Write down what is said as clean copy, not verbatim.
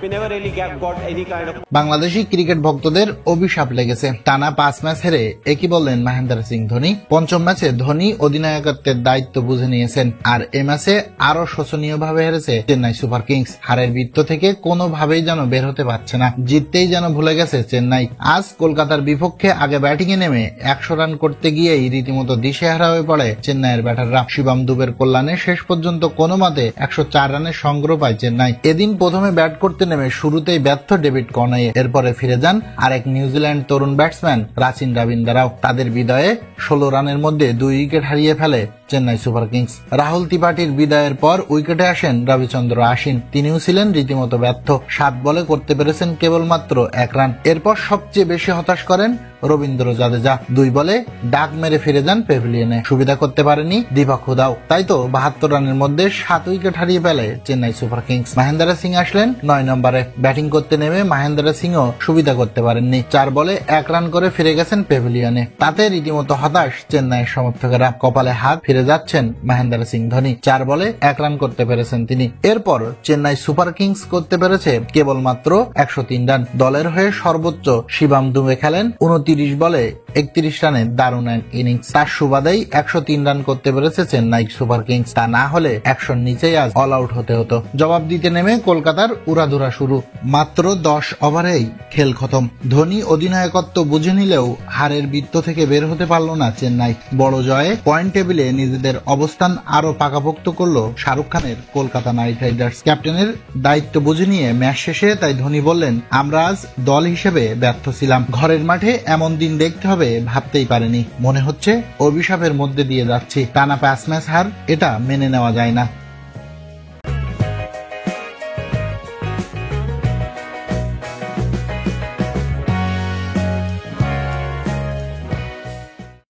We never really got any kind of. Bangladeshi cricket ভক্তদের অভিশাপ লেগেছে। টানা 5 ম্যাচ হেরে একই বললেন মহেন্দ্র সিং ধোনি। পঞ্চম ম্যাচে ধোনি অধিনায়কত্বের দায়িত্ব বুঝে নিয়েছেন, আর এ ম্যাচে আরো শোচনীয়ভাবে হেরেছে চেন্নাই সুপার কিংস। হারের বৃত্ত থেকে কোনোভাবেই যেন বের হতে পারছে না, জিততেই যেন ভুলে গেছে চেন্নাই। আজ কলকাতার বিপক্ষে আগে ব্যাটিং এ নেমে 100 রান করতে গিয়েই রীতিমতো দিশেহারা হয়ে পড়ে চেন্নাইয়ের ব্যাটাররা। শিবম দুবের কল্যাণে শেষ পর্যন্ত কোনো মতে 104 রানের সংগ্রহ পায় চেন্নাই। এদিন প্রথমে ব্যাট করতে নেমে শুরুতেই ব্যর্থ ডেভিড কর্নওয়ে, এরপরে ফিরে যান আরেক নিউজিল্যান্ড তরুণ ব্যাটসম্যান রাচিন রবীন্দ্রাও। তাদের বিদায়ে 16 রানের মধ্যে 2 উইকেট হারিয়ে ফেলে চেন্নাই সুপার কিংস। রাহুল ত্রিপাঠীর বিদায়ের পর উইকেটে আসেন রবিচন্দ্র আশ্বিন, তিনিও ছিলেন রীতিমতো ব্যর্থ। 7 বলে করতে পেরেছেন কেবলমাত্র 1 রান। এরপর সবচেয়ে বেশি হতাশ করেন রবীন্দ্র জাদেজা, 2 বলে ডাক মেরে ফিরে যান প্যাভিলিয়নে। সুবিধা করতে পারেনি দীপক হুদাও। তাই তো 72 রানের মধ্যে 7 উইকেট হারিয়ে ফেলে চেন্নাই সুপার কিংস। মহেন্দ্র সিং আসলেন 9 নম্বরে। ব্যাটিং করতে নেমে মহেন্দ্র সিংও সুবিধা করতে পারেননি, 4 বলে 1 রান করে ফিরে গেছেন প্যাভিলিয়নে। তাতে রীতিমতো হতাশ চেন্নাইয়ের সমর্থকেরা। কপালে হাত, ফিরে যাচ্ছেন মহেন্দ্র সিং ধোনি। 4 বলে 1 রান করতে পেরেছেন তিনি। এরপর চেন্নাই সুপার কিংস করতে পেরেছে কেবলমাত্র 103 রান। দলের হয়ে সর্বোচ্চ শিবম দুবে খেলেন 29 বলে 31 রানের দারুণ এক ইনিংস। তার সুবাদেই 103 রান করতে পেরেছে চেন্নাই সুপার কিংস। তা না হলে 100 নিচেই আজ অল আউট হতে হতো। জবাব দিতে নেমে কলকাতার উড়াধুরা শুরু। মাত্র 10 ওভারেই খেল খতম। ধোনি অধিনায়কত্ব বুঝে নিলেও হারের বৃত্ত থেকে বের হতে পারল না চেন্নাই। বড় জয়ে পয়েন্ট টেবিলে নিজেদের অবস্থান আরো পাকাপোক্ত করল শাহরুখ খানের কলকাতা নাইট রাইডার্স। ক্যাপ্টেনের দায়িত্ব বুঝে নিয়ে ম্যাচ শেষে তাই ধোনি বললেন, আমরা আজ দল হিসেবে ব্যর্থ ছিলাম। ঘরের মাঠে এমন দিন দেখতে হবে ভাবতেই পারেনি। মনে হচ্ছে অভিশাপের মধ্যে দিয়ে যাচ্ছি। টানা 5 ম্যাচ হার, এটা মেনে নেওয়া যায় না।